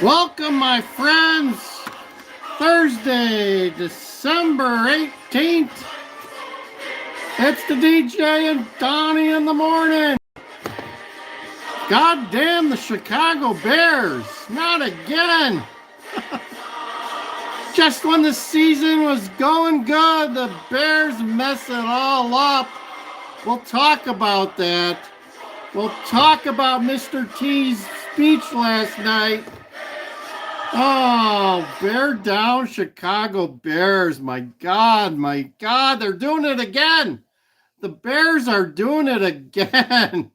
Welcome, my friends. Thursday, December 18th. It's the DJ and Donnie in the morning. God damn the Chicago Bears. Not again. Just when the season was going good, the Bears mess it all up. We'll talk about that. We'll talk about Mr. T's speech last night. Oh, bear down, Chicago Bears. My God, they're doing it again. The Bears are doing it again.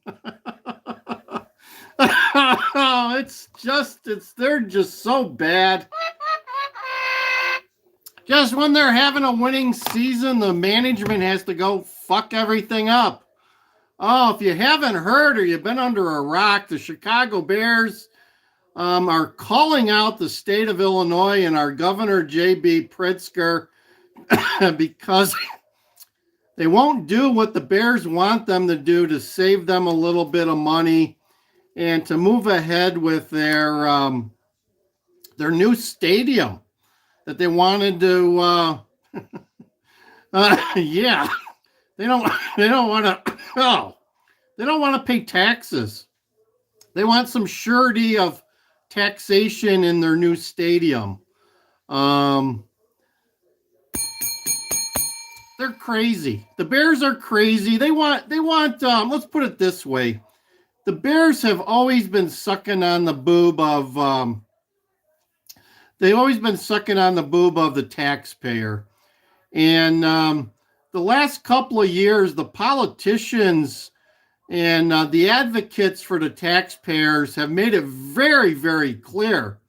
They're just so bad. Just when they're having a winning season, the management has to go fuck everything up. Oh, if you haven't heard or you've been under a rock, the Chicago Bears are calling out the state of Illinois and our governor, J.B. Pritzker, because they won't do what the Bears want them to do to save them a little bit of money and to move ahead with their new stadium that they wanted to. Yeah, they don't want to. Oh, they don't want to pay taxes. They want some surety of taxation in their new stadium. They're crazy. The Bears are crazy. They want, let's put it this way. The Bears have always been sucking on the boob of, the taxpayer. And the last couple of years, the politicians and the advocates for the taxpayers have made it very, very clear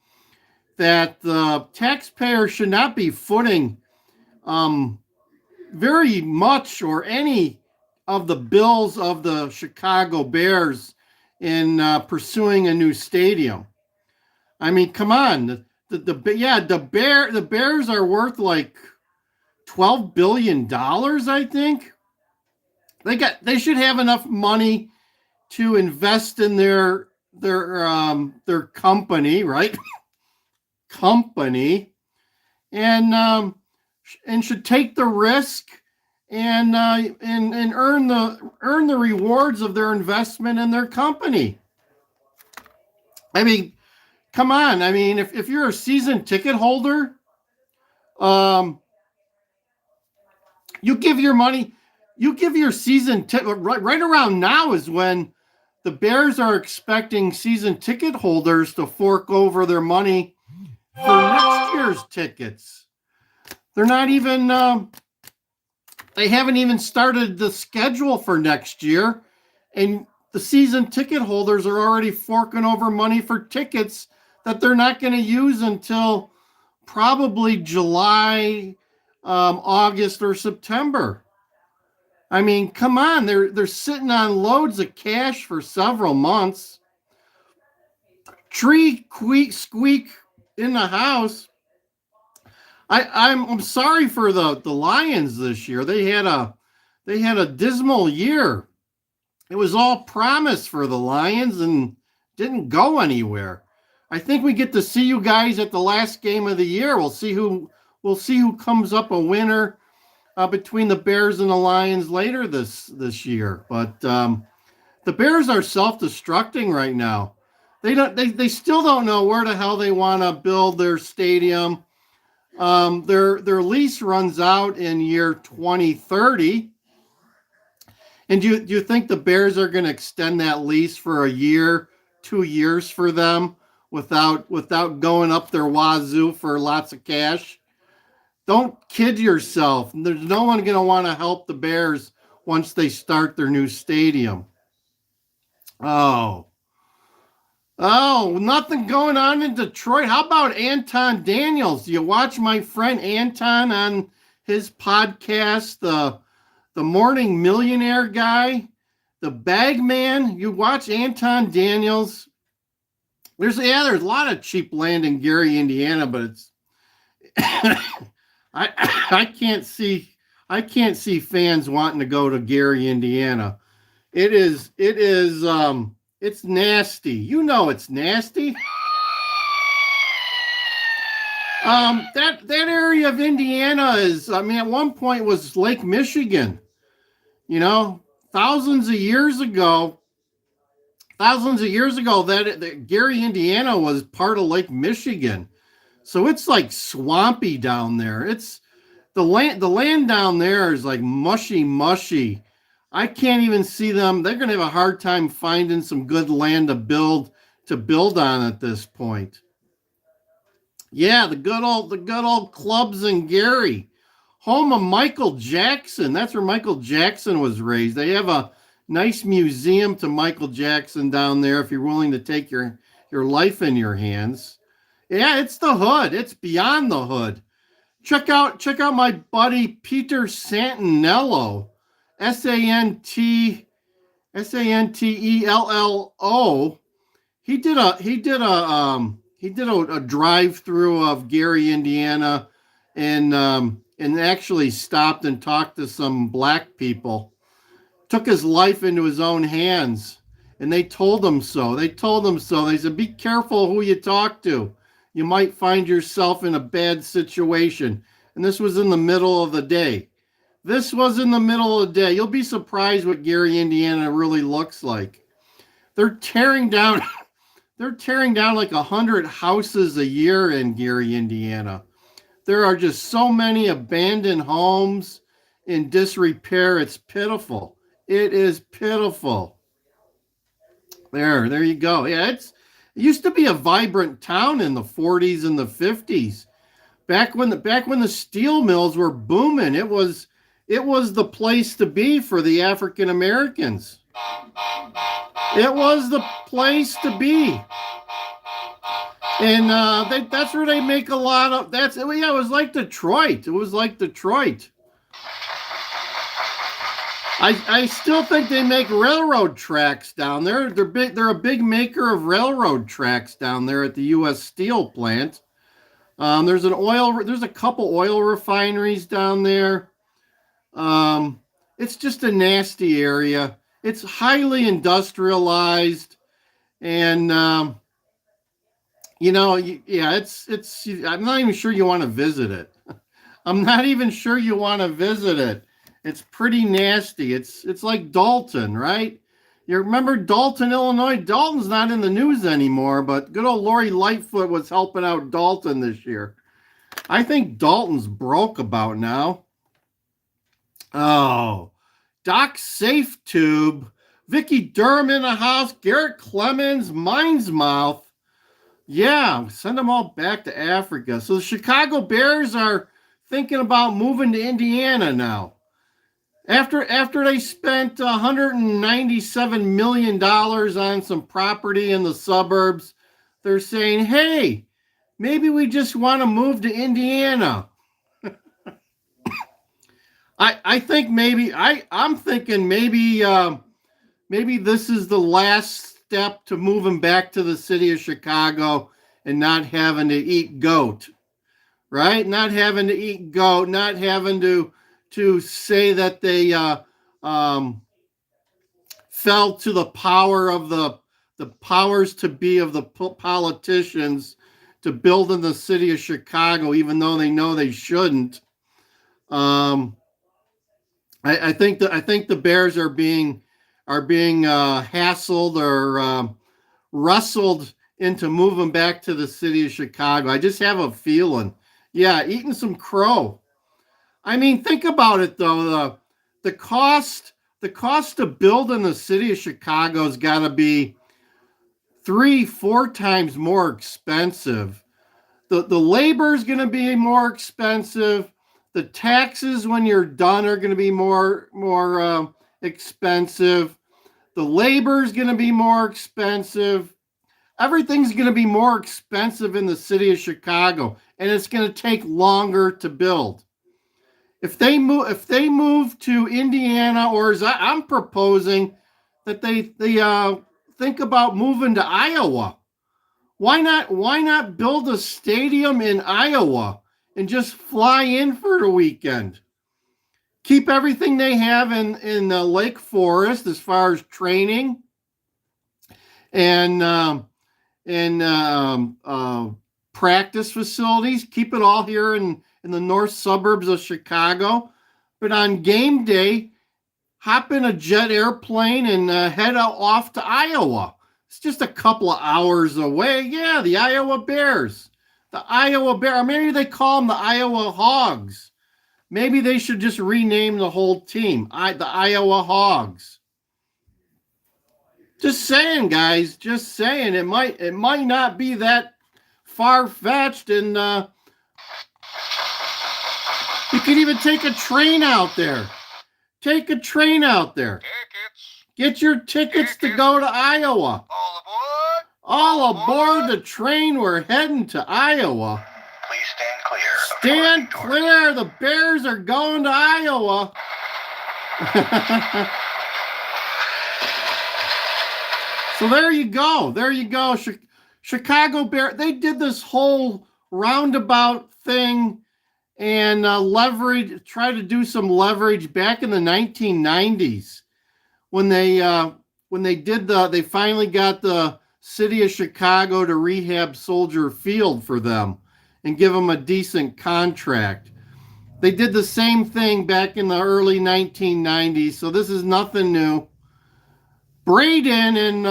that the taxpayer should not be footing very much or any of the bills of the Chicago Bears in pursuing a new stadium. I mean, come on. The Bears are worth like $12 billion, I think. They should have enough money to invest in their company, right? And should take the risk and earn the rewards of their investment in their company. I mean, come on. I mean, if you're a season ticket holder, you give your money. You give your season ticket right around now is when the Bears are expecting season ticket holders to fork over their money for next year's tickets. They're not even, they haven't even started the schedule for next year. And the season ticket holders are already forking over money for tickets that they're not going to use until probably July, August, or September. I mean, come on, they're sitting on loads of cash for several months. Tree squeak in the house. I'm sorry for the Lions this year. They had a dismal year. It was all promise for the Lions and didn't go anywhere. I think we get to see you guys at the last game of the year. We'll see who comes up a winner between the Bears and the Lions later this year. But the Bears are self-destructing right now. They still don't know where the hell they want to build their stadium. Their lease runs out in year 2030. And do you think the Bears are going to extend that lease for a year, 2 years for them without going up their wazoo for lots of cash? Don't kid yourself. There's no one going to want to help the Bears once they start their new stadium. Oh, nothing going on in Detroit. How about Anton Daniels? Do you watch my friend Anton on his podcast, the Morning Millionaire guy, the Bag Man? You watch Anton Daniels. There's a lot of cheap land in Gary, Indiana, but it's I can't see fans wanting to go to Gary, Indiana. It's nasty. You know it's nasty. That area of Indiana is, I mean, at one point was Lake Michigan. You know, thousands of years ago, that Gary, Indiana was part of Lake Michigan. So it's like swampy down there. It's the land down there is like mushy. I can't even see them. They're going to have a hard time finding some good land to build on at this point. Yeah, the good old clubs in Gary, home of Michael Jackson. That's where Michael Jackson was raised. They have a nice museum to Michael Jackson down there if you're willing to take your life in your hands. Yeah, it's the hood. It's beyond the hood. Check out my buddy Peter Santinello, Santello. He did a drive through of Gary, Indiana, and actually stopped and talked to some black people. Took his life into his own hands, and they told him so. They said, "Be careful who you talk to. You might find yourself in a bad situation." And this was in the middle of the day. You'll be surprised what Gary, Indiana really looks like. They're tearing down they're tearing down like 100 houses a year in Gary, Indiana. There are just so many abandoned homes in disrepair. It's pitiful. It is pitiful. There you go. Yeah, it used to be a vibrant town in the 40s and the 50s. Back when the steel mills were booming, it was the place to be for the African Americans. It was the place to be. And that's where they make a lot of yeah, it was like Detroit. I still think they make railroad tracks down there. They're a big maker of railroad tracks down there at the U.S. Steel plant. There's a couple oil refineries down there. It's just a nasty area. It's highly industrialized, and it's. I'm not even sure you want to visit it. It's pretty nasty. It's like Dalton, right? You remember Dalton, Illinois? Dalton's not in the news anymore, but good old Lori Lightfoot was helping out Dalton this year. I think Dalton's broke about now. Oh, Doc Safe Tube, Vicky Durham in the house, Garrett Clemens, Mind's Mouth. Yeah, send them all back to Africa. So the Chicago Bears are thinking about moving to Indiana now. After they spent $197 million on some property in the suburbs, they're saying, hey, maybe we just want to move to Indiana. I'm thinking maybe this is the last step to moving back to the city of Chicago and not having to eat goat, right? Not having to say that they fell to the power of the powers to be of the politicians to build in the city of Chicago, even though they know they shouldn't. I think the Bears are being hassled or wrestled into moving back to the city of Chicago. I just have a feeling. Yeah, eating some crow. I mean, think about it though. The cost to build in the city of Chicago's got to be 3-4 times more expensive. The labor is going to be more expensive. The taxes when you're done are going to be more expensive. The labor is going to be more expensive. Everything's going to be more expensive in the city of Chicago, and it's going to take longer to build. If they move to Indiana, or as I'm proposing that they think about moving to Iowa. Why not build a stadium in Iowa and just fly in for the weekend? Keep everything they have in Lake Forest as far as training and practice facilities. Keep it all here in the north suburbs of Chicago. But on game day, hop in a jet airplane and head out off to Iowa. It's just a couple of hours away. Yeah, the Iowa Bears. The Iowa Bear. Or maybe they call them the Iowa Hogs. Maybe they should just rename the whole team. The Iowa Hogs. Just saying, guys. Just saying. It might not be that far-fetched, and you could even take a train out there. Take a train out there. Tickets. Get your tickets to go to Iowa. All aboard. All aboard the train. We're heading to Iowa. Please stand clear. Stand clear. The Bears are going to Iowa. So there you go. There you go. Chicago Bear. They did this whole roundabout thing and try to do some leverage back in the 1990s when they finally got the city of Chicago to rehab Soldier Field for them and give them a decent contract. They did the same thing back in the early 1990s, so this is nothing new. Braden in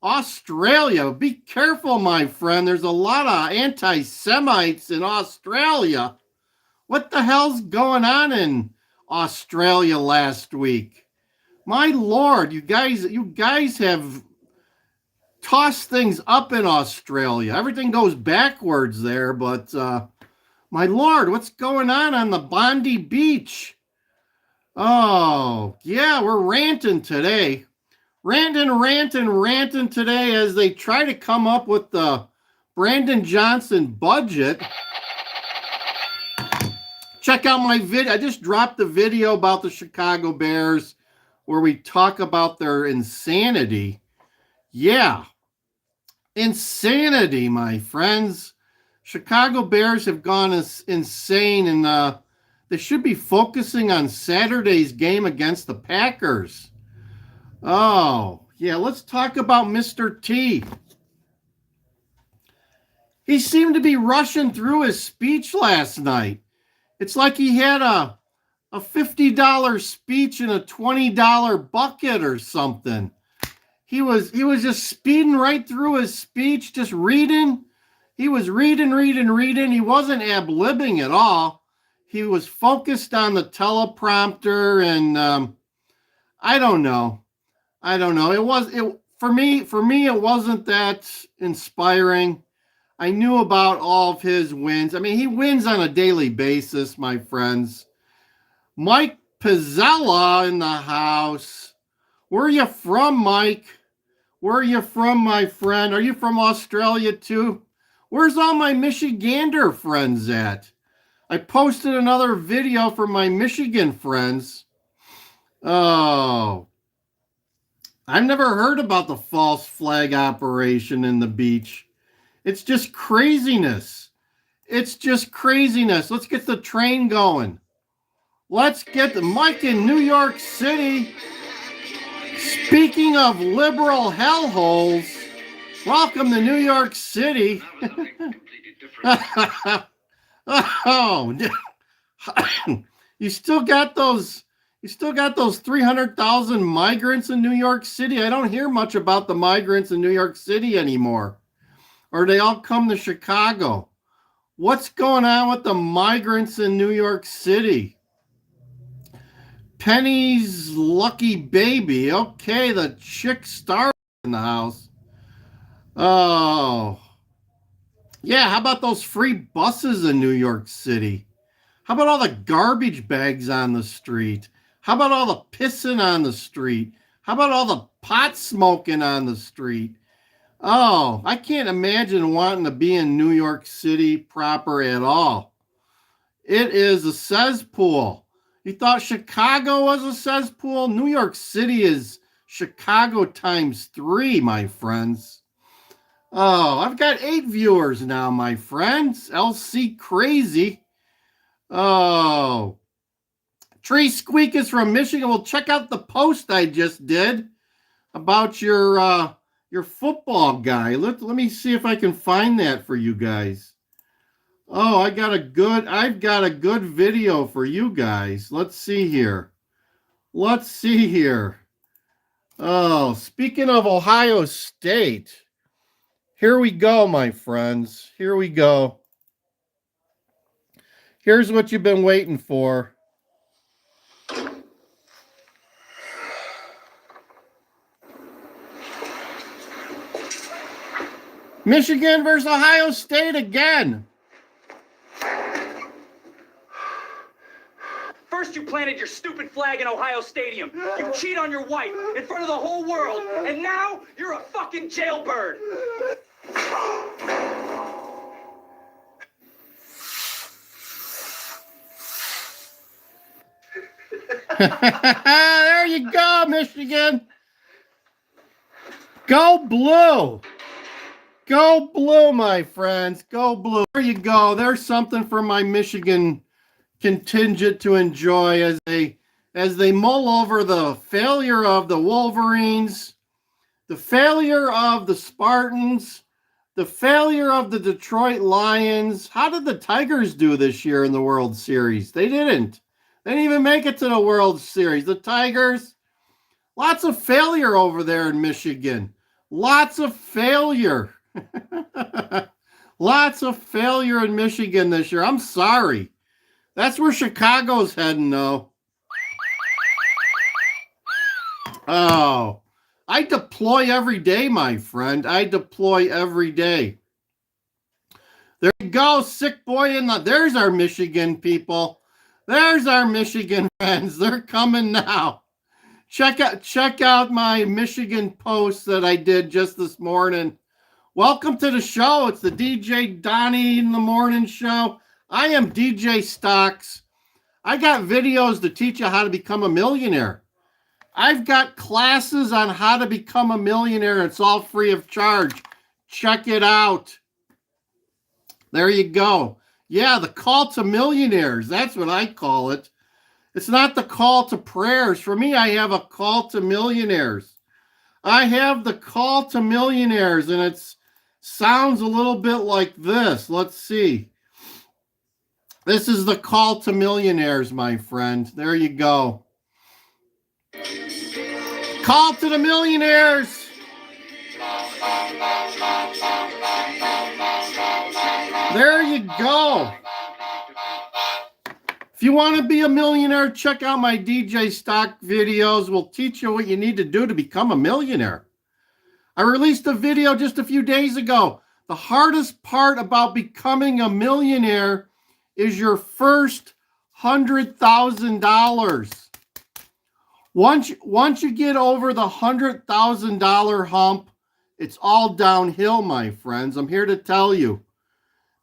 Australia. Be careful, my friend. There's a lot of anti-Semites in Australia. What the hell's going on in Australia last week? My Lord, you guys have tossed things up in Australia. Everything goes backwards there, but my Lord, what's going on the Bondi Beach? Oh, yeah, we're ranting today. Ranting today as they try to come up with the Brandon Johnson budget. Check out my video. I just dropped the video about the Chicago Bears where we talk about their insanity. Yeah. Insanity, my friends. Chicago Bears have gone insane, and they should be focusing on Saturday's game against the Packers. Oh, yeah, let's talk about Mr. T. He seemed to be rushing through his speech last night. It's like he had a $50 speech in a $20 bucket or something. He was just speeding right through his speech, just reading. He was reading. He wasn't ad-libbing at all. He was focused on the teleprompter, and I don't know. For me, it wasn't that inspiring. I knew about all of his wins. I mean, he wins on a daily basis, my friends. Mike Pizzella in the house. Where are you from, Mike? Where are you from, my friend? Are you from Australia too? Where's all my Michigander friends at? I posted another video for my Michigan friends. Oh, I've never heard about the false flag operation in the beach. It's just craziness. Let's get the train going. Let's get the Mike in New York City. Speaking of liberal hellholes, welcome to New York City. Oh, you still got those 300,000 migrants in New York City. I don't hear much about the migrants in New York City anymore. Or they all come to Chicago. What's going on with the migrants in New York City? Penny's lucky baby. Okay, the chick star in the house. Oh. Yeah, how about those free buses in New York City? How about all the garbage bags on the street? How about all the pissing on the street? How about all the pot smoking on the street? Oh, I can't imagine wanting to be in New York City proper at all. It is a cesspool. You thought Chicago was a cesspool? New York City is Chicago times 3, my friends. Oh, I've got 8 viewers now, my friends. LC Crazy. Oh. Tree Squeak is from Michigan. Well, check out the post I just did about your your football guy. Let me see if I can find that for you guys. Oh, I've got a good video for you guys. Let's see here. Let's see here. Oh, speaking of Ohio State, here we go, my friends. Here we go. Here's what you've been waiting for. Michigan versus Ohio State again. First you planted your stupid flag in Ohio Stadium. You cheat on your wife in front of the whole world. And now you're a fucking jailbird. There you go, Michigan. Go blue. Go blue, my friends. Go blue. There you go. There's something for my Michigan contingent to enjoy as they mull over the failure of the Wolverines, the failure of the Spartans, the failure of the Detroit Lions. How did the Tigers do this year in the World Series? They didn't. They didn't even make it to the World Series. The Tigers, lots of failure over there in Michigan. Lots of failure. Lots of failure in Michigan this year. I'm sorry. That's where Chicago's heading, though. Oh, I deploy every day, my friend. I deploy every day. There you go, sick boy in the... There's our Michigan people. There's our Michigan friends. They're coming now. Check out my Michigan post that I did just this morning. Welcome to the show. It's the DJ Donnie in the Morning Show. I am DJ Stocks. I got videos to teach you how to become a millionaire. I've got classes on how to become a millionaire. It's all free of charge. Check it out. There you go. Yeah, the call to millionaires. That's what I call it. It's not the call to prayers. For me, I have a call to millionaires. I have the call to millionaires, and it sounds a little bit like this. Let's see. This is the call to millionaires, my friend. There you go. Call to the millionaires. There you go. If you want to be a millionaire, check out my DJ Stock videos. We'll teach you what you need to do to become a millionaire. I released a video just a few days ago. The hardest part about becoming a millionaire is your first $100,000. Once you get over the $100,000 hump, it's all downhill, my friends. I'm here to tell you.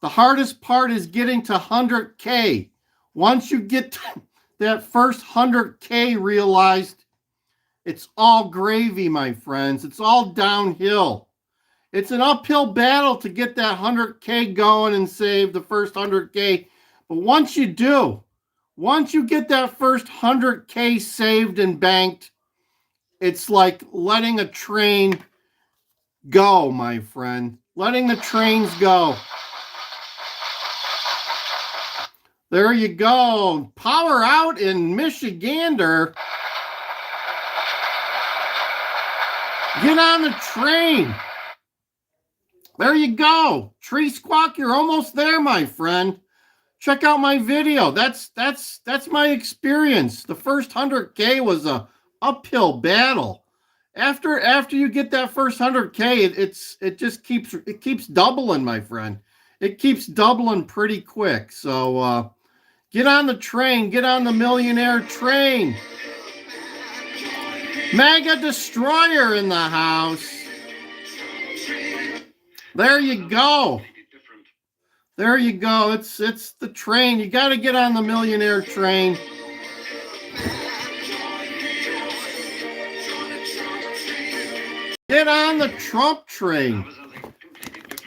The hardest part is getting to 100K. Once you get that first 100K realized, it's all gravy, my friends. It's all downhill. It's an uphill battle to get that 100K going and save the first 100K. But once you do, once you get that first 100K saved and banked, it's like letting a train go, my friend. Letting the trains go. There you go. Power out in Michigander. Get on the train. There you go. Tree squawk, you're almost there, my friend. Check out my video. That's my experience. The first 100K was a uphill battle. After you get that first 100K, it keeps doubling, my friend. It keeps doubling pretty quick. So get on the train. Get on the millionaire train. Mega Destroyer in the house. There you go. There you go. It's the train. You got to get on the millionaire train. Get on the Trump train.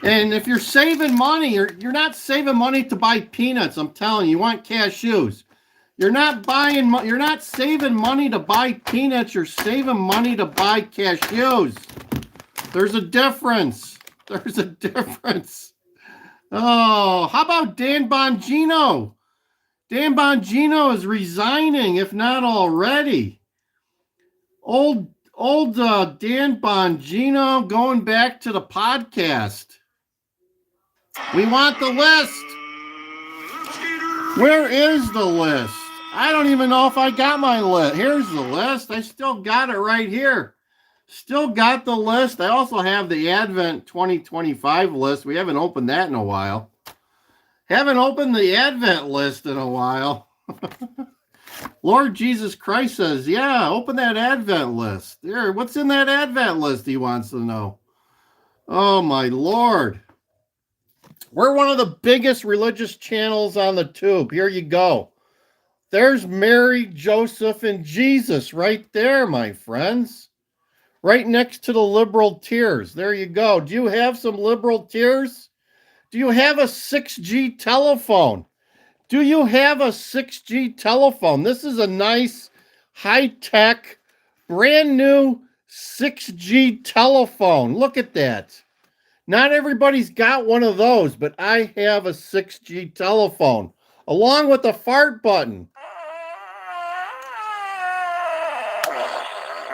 And if you're saving money, you're not saving money to buy peanuts. I'm telling you, you want cashews. You're not saving money to buy peanuts. You're saving money to buy cashews. There's a difference. There's a difference. Oh, how about Dan Bongino? Dan Bongino is resigning, if not already. Old Dan Bongino going back to the podcast. We want the list. Where is the list? I don't even know if I got my list. Here's the list. I still got it right here. Still got the list. I also have the Advent 2025 list. We haven't opened that in a while. Haven't opened the Advent list in a while. Lord Jesus Christ says, yeah, open that Advent list. There, what's in that Advent list, he wants to know. Oh, my Lord. We're one of the biggest religious channels on the tube. Here you go. There's Mary, Joseph, and Jesus right there, my friends. Right next to the liberal tears. There you go. Do you have some liberal tears? Do you have a 6G telephone? Do you have a 6G telephone? This is a nice, high-tech, brand new 6G telephone. Look at that. Not everybody's got one of those, but I have a 6G telephone, along with the fart button.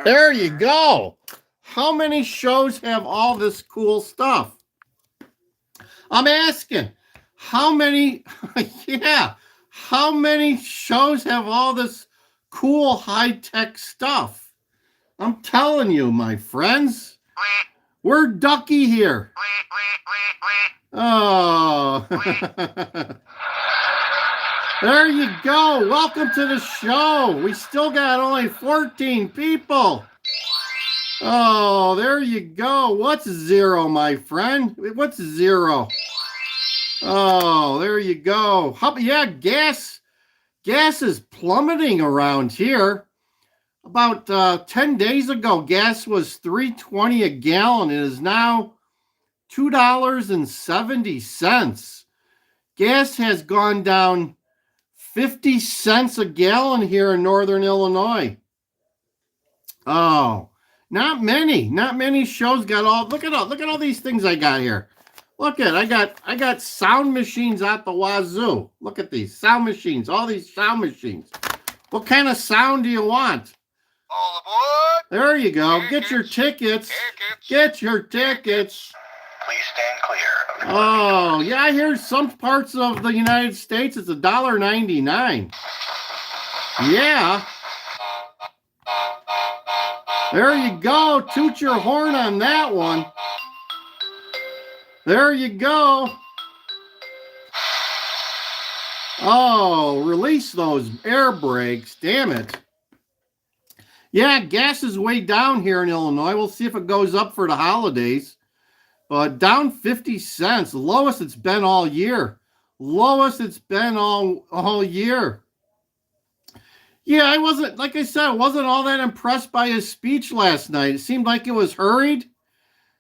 There you go. How many shows have all this cool stuff? I'm asking, how many, yeah, how many shows have all this cool high-tech stuff? I'm telling you, my friends, we're ducky here. Oh, there you go. Welcome to the show. We still got only 14 people. Oh, there you go. What's zero, my friend? What's zero? Oh, there you go. Yeah, gas is plummeting around here. About 10 days ago, gas was $3.20 a gallon. It is now $2.70. Gas has gone down 50 cents a gallon here in Northern Illinois. Oh, not many shows got all. Look at all these things I got here. Look at, I got sound machines at the wazoo. Look at these sound machines, all these sound machines. What kind of sound do you want? All aboard. There you go. Get your tickets. Get your tickets. Please stand clear of the Oh, yeah, I hear some parts of the United States it's $1.99. Yeah. There you go. Toot your horn on that one. There you go. Oh, release those air brakes. Damn it. Yeah, gas is way down here in Illinois. We'll see if it goes up for the holidays. But down 50 cents. Lowest it's been all year. Lowest it's been all year. Yeah, I wasn't, like I said, I wasn't all that impressed by his speech last night. It seemed like it was hurried.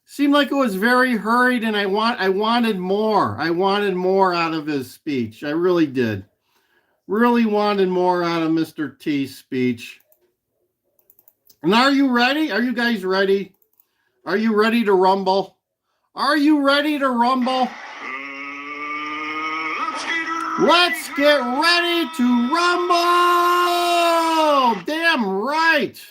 Seemed like it was very hurried, and I wanted more. I wanted more out of his speech. I really did. Really wanted more out of Mr. T's speech. And are you ready? Are you guys ready? Are you ready to rumble? Are you ready to rumble? Let's get ready to rumble! Damn right!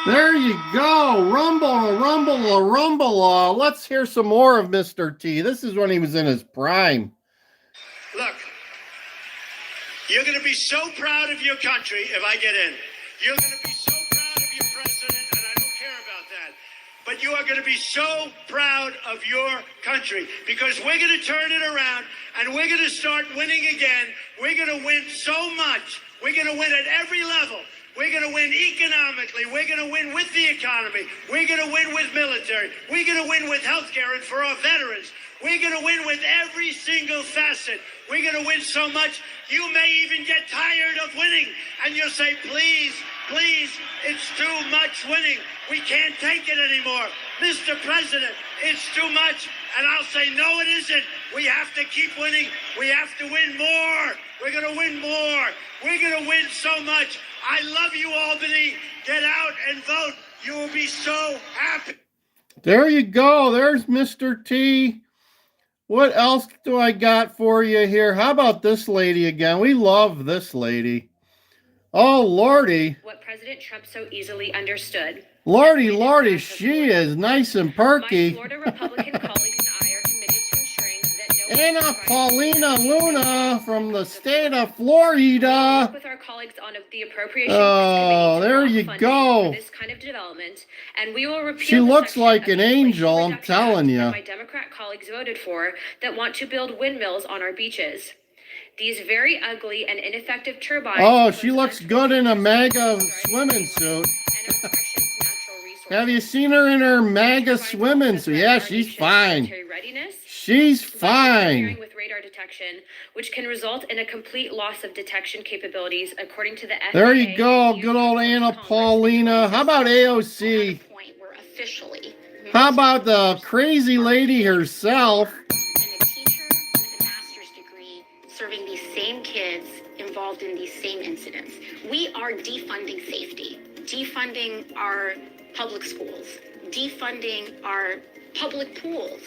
There you go. Rumble. Let's hear some more of Mr. T. This is when he was in his prime. Look, you're going to be so proud of your country if I get in. You're going to be so proud of your president, and I don't care about that. But you are going to be so proud of your country because we're going to turn it around and we're going to start winning again. We're going to win so much. We're going to win at every level. We're going to win economically. We're going to win with the economy. We're going to win with military. We're going to win with healthcare and for our veterans. We're going to win with every single facet. We're going to win so much, you may even get tired of winning. And you'll say, please, it's too much winning. We can't take it anymore. Mr. President, it's too much. And I'll say, no, it isn't. We have to keep winning. We have to win more. We're going to win more. We're going to win so much. I love you, Albany. Get out and vote. You will be so happy. There you go. There's Mr. T. What else do I got for you here? How about this lady again? We love this lady. Oh, Lordy. What President Trump so easily understood. Lordy, she is nice and perky. My Florida Republican colleagues and I are committed to ensuring that no Anna Paulina Luna from the state of Florida. with our colleagues on the appropriation Oh, there you funding go. for this kind of development, and we will repeal She the looks section like of an the Inflation angel, I'm Reduction telling Act you. that my Democrat colleagues voted for that want to build windmills on our beaches. These very ugly and ineffective turbines. Oh, she looks good in a MAGA swimming suit. Have you seen her in her MAGA swimming suit? Yeah, she's fine. She's fine. With radar detection, which can result in a complete loss of detection capabilities, according to the FAA. There you go, good old Anna Paulina. How about AOC? How about the crazy lady herself? And a teacher with a master's degree serving these same kids involved in these same incidents. We are defunding safety, defunding our public schools, defunding our public pools.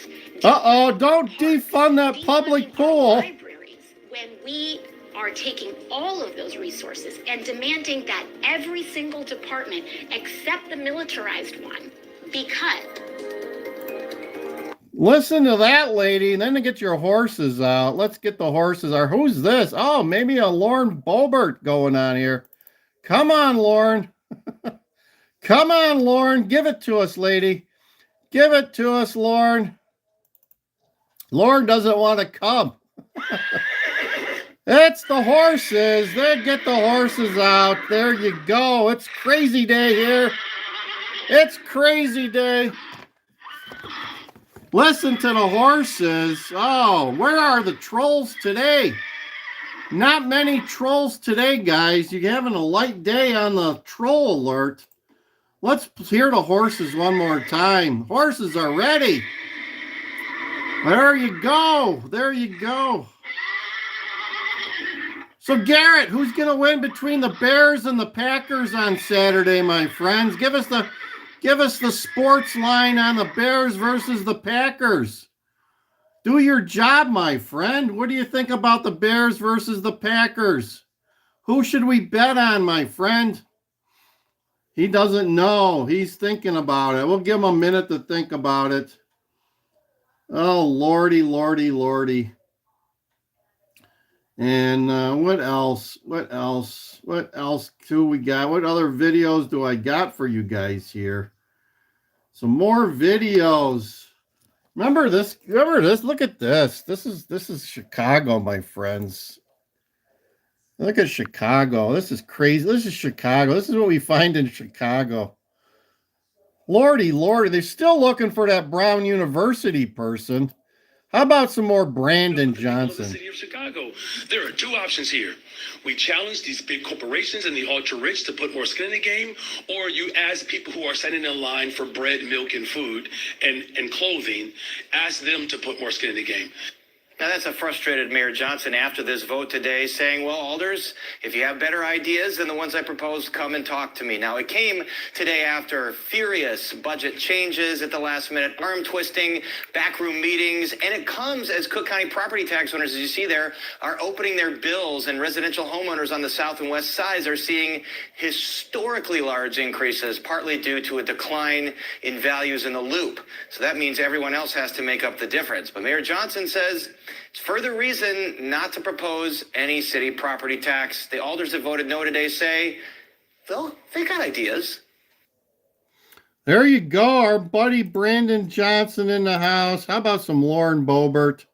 Uh-oh, don't defund that public pool. Libraries, when we are taking all of those resources and demanding that every single department except the militarized one be cut. Listen to that lady, and then to get your horses out. Let's get the horses out. Who's this? Oh, maybe a Lauren Boebert going on here. Come on, Lauren. Come on, Lauren. Give it to us, lady. Give it to us, Lauren. Lauren doesn't want to come. It's the horses. They get the horses out. There you go. It's crazy day here. It's crazy day. Listen to the horses. Oh, where are the trolls today? Not many trolls today, guys. You're having a light day on the troll alert. Let's hear the horses one more time. Horses are ready. There you go. There you go. So, Garrett, who's going to win between the Bears and the Packers on Saturday, my friends? Give us the sports line on the Bears versus the Packers. Do your job, my friend. What do you think about the Bears versus the Packers? Who should we bet on, my friend? He doesn't know. He's thinking about it. We'll give him a minute to think about it. Oh, Lordy, Lordy, Lordy. And what else? What else? What else do we got? What other videos do I got for you guys here? Some more videos. Remember this? Remember this? Look at this. This is Chicago, my friends. Look at Chicago. This is crazy. This is Chicago. This is what we find in Chicago. Lordy, Lordy. They're still looking for that Brown University person. How about some more Brandon Johnson? The city of Chicago. There are two options here. We challenge these big corporations and the ultra-rich to put more skin in the game, or you ask people who are standing in line for bread, milk, and food, and clothing, ask them to put more skin in the game. Now, that's a frustrated Mayor Johnson after this vote today saying, well, Alders, if you have better ideas than the ones I proposed, come and talk to me. Now, it came today after furious budget changes at the last minute, arm twisting, backroom meetings, and it comes as Cook County property tax owners, as you see there, are opening their bills, and residential homeowners on the south and west sides are seeing historically large increases, partly due to a decline in values in the loop. So that means everyone else has to make up the difference. But Mayor Johnson says it's further reason not to propose any city property tax. The alders that voted no today say, well, they got ideas. There you go, our buddy Brandon Johnson in the house. How about some Lauren Boebert?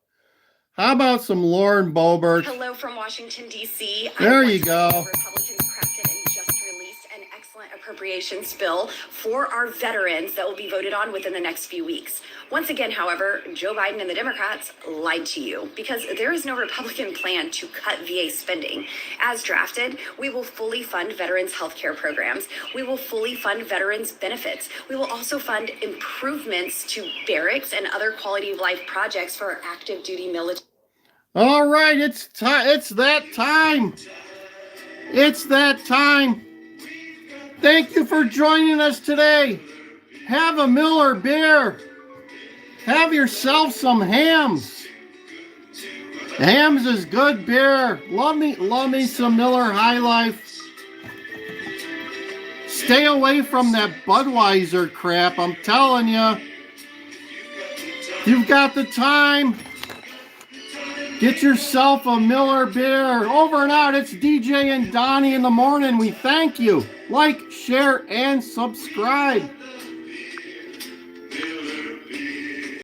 How about some Lauren Boebert? Hello from Washington, D.C. There you go. Republicans crafted and just released an excellent appropriations bill for our veterans that will be voted on within the next few weeks. Once again, however, Joe Biden and the Democrats lied to you because there is no Republican plan to cut VA spending. As drafted, we will fully fund veterans' health care programs. We will fully fund veterans' benefits. We will also fund improvements to barracks and other quality of life projects for our active duty military. All right, it's that time. It's that time. Thank you for joining us today. Have a Miller beer. Have yourself some Hams. Hams is good beer. Love me some Miller High Life. Stay away from that Budweiser crap, I'm telling you. You've got the time. Get yourself a Miller beer. Over and out. It's DJ and Donnie in the morning. We thank you. Like, share, and subscribe.